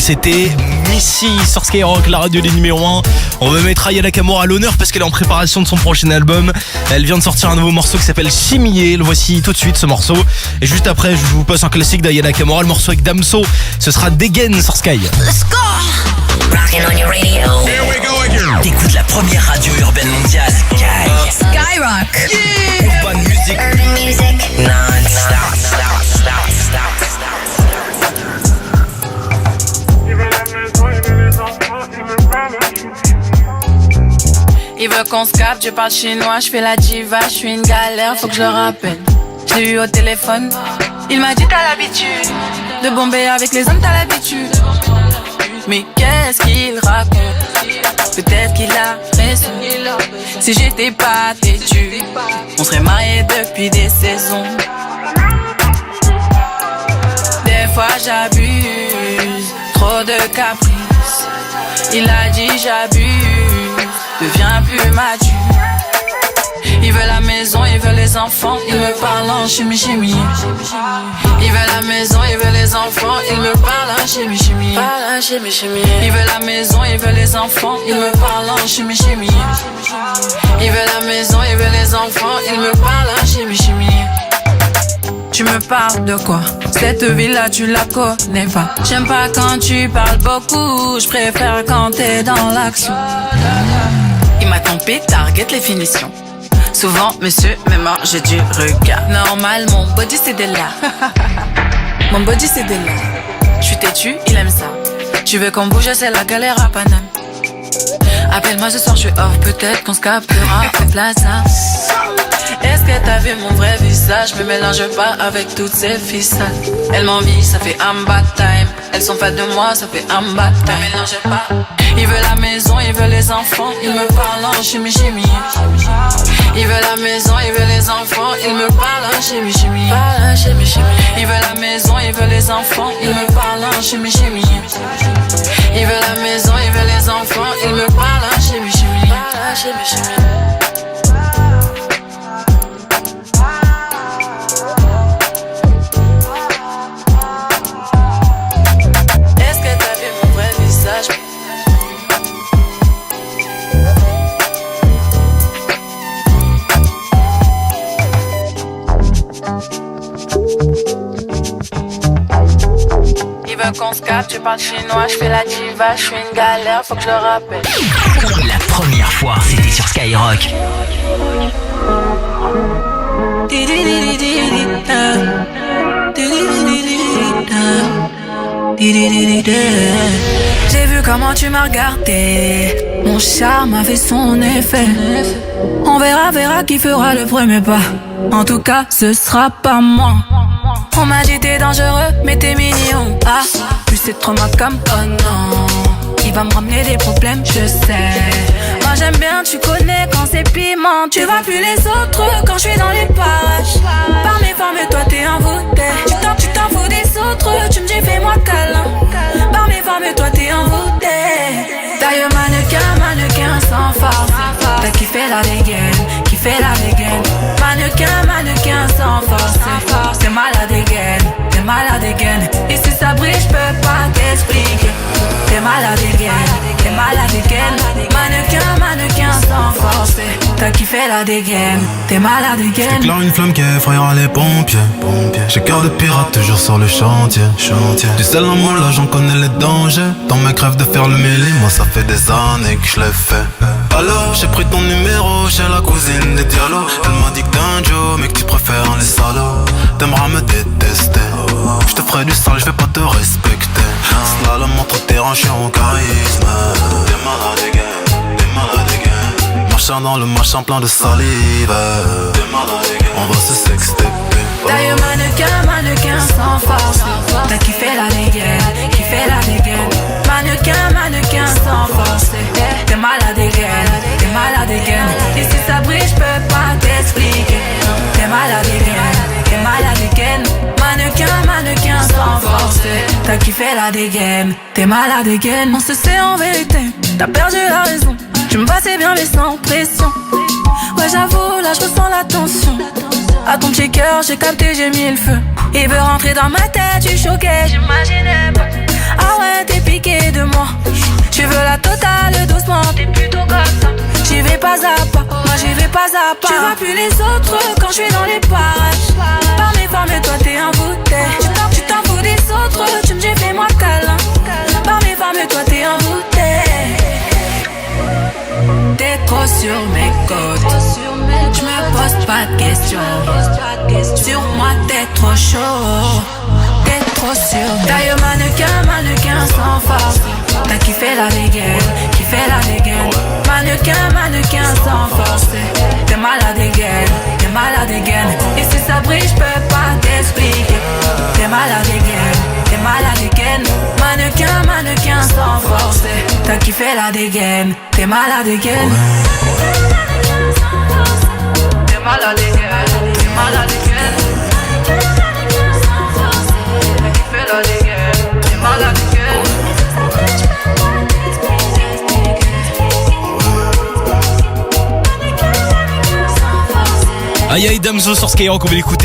c'était Missy sur Skyrock, la radio des numéros 1. On va mettre Aya Nakamura à l'honneur parce qu'elle est en préparation de son prochain album. Elle vient de sortir un nouveau morceau qui s'appelle Chimier. Le voici tout de suite, ce morceau. Et juste après, je vous passe un classique d'Aya Nakamura, le morceau avec Damso. Ce sera Degen sur Sky. Let's go! Rockin' on your radio. Here we go again. T'écoutes la première radio urbaine mondiale, Skyrock. Yeah. Urban Music. Urban music. Non-stop. Il veut qu'on se capte, je parle chinois, je fais la diva, je suis une galère, faut que je le rappelle. Je l'ai eu au téléphone, il m'a dit t'as l'habitude de bomber avec les hommes, t'as l'habitude. Mais qu'est-ce qu'il raconte? Peut-être qu'il a raison. Si j'étais pas têtu, on serait mariés depuis des saisons. Des fois j'abuse, trop de caprices. Il a dit j'abuse, deviens plus mature. Il veut la maison, il veut les enfants, il me parle en chimie. Il veut la maison, il veut les enfants, il me parle en chimie. Il veut la maison, il veut les enfants, il me parle en chimie. Il veut la maison, il veut les enfants, il me parle en chimie. Tu me parles de quoi? Cette ville-là, tu la connais pas. J'aime pas quand tu parles beaucoup, je préfère quand t'es dans l'action. Il m'a trompé, target les finitions. Souvent, monsieur, même moi, j'ai du regard. Normal, mon body c'est de là. Mon body c'est de là. Je suis têtu, il aime ça. Tu veux qu'on bouge, c'est la galère à Paname. Appelle-moi ce soir, je suis off, peut-être qu'on se captera à Plaza. Est-ce que t'as vu mon vrai visage? Me mélange pas avec toutes ces ficelles. Elle m'envie, ça fait un bad time. Elles sont fans de moi, ça fait un bad time. Me mélange pas. Il veut la maison, il veut les enfants, il me parle en chimie. Il veut la maison, il veut les enfants, il me parle en chimie. Il veut la maison, il veut les enfants, il me parle en chimie. Il veut la maison, il veut les enfants, il me parle en chimie. Est-ce que t'as vu mon vrai visage? Il veut qu'on se capte, tu parles chinois, je fais la diva, je suis une galère, faut que je le rappelle. La première fois, c'était sur Skyrock. J'ai vu comment tu m'as regardé, mon charme a fait son effet. On verra qui fera le premier pas. En tout cas, ce sera pas moi. On m'a dit t'es dangereux, mais t'es mignon. Ah, plus c'est trop ma com, oh non. Il va me ramener des problèmes, je sais. Moi j'aime bien, tu connais quand c'est piment. Tu vois plus les autres quand je suis dans les parages. Par mes formes, toi t'es envoûté. Tu t'en fous des autres, tu me dis fais-moi câlin. Par mes formes, toi t'es envoûté. D'ailleurs mannequin sans force. T'as kiffé la dégaine, mannequin sans force. T'es malade again. Et si ça brille, je peux pas t'expliquer. T'es malade again. Mannequin sans force. T'as kiffé la dégaine, t'es malade again. J'éclaire une flamme qui effrayera les pompiers. J'ai cœur de pirate toujours sur le chantier. Du sel en moi là j'en connais les dangers. Dans mes crèves de faire le mêlé, moi ça fait des années que je l'ai fait. Alors j'ai pris ton numéro chez la cousine des Diallo. Elle m'a dit que t'es un Joe mais que tu préfères les salauds. T'aimeras me détester. Je te ferai du sale, je vais pas te respecter. Slalom entre terrain, je suis en charisme. T'es malade again. Marchant dans le machin plein de salive. On va se sexter. D'ailleurs mannequin sans force. T'as kiffé la dégaine. Mannequin sans force. T'es malade again. Et si ça brille, je peux pas t'expliquer. T'es malade again. Mannequin sans force. T'as kiffé la dégaine. T'es malade again. On se sait en vérité, t'as perdu la raison. Tu me passais bien mais sans pression. Ouais j'avoue, là je ressens la tension. À ton petit cœur, j'ai capté, j'ai mis le feu. Il veut rentrer dans ma tête, je suis choquée, j'imaginais pas. Ah ouais, t'es piqué pas à pas. Tu vois plus les autres quand je suis dans les parages. Par mes femmes, toi t'es un bouteille. Tu t'en fous des autres, tu me dis fais-moi câlin. Par mes femmes, toi t'es un bouteille. T'es trop sur mes côtes. Je me pose pas de questions. Sur moi t'es trop chaud. T'es trop sur mes. Taille mannequin sans force. T'as kiffé la dégaine, Mannequin sans force. T'es malade again. Et si ça brille, j'peux pas t'expliquer. T'es malade again. Mannequin sans force. T'as kiffé la dégaine, t'es malade again. T'es malade again. T'as kiffé la dégaine, t'es malade again. Aïe Damso sur Skyrock, on va l'écouter.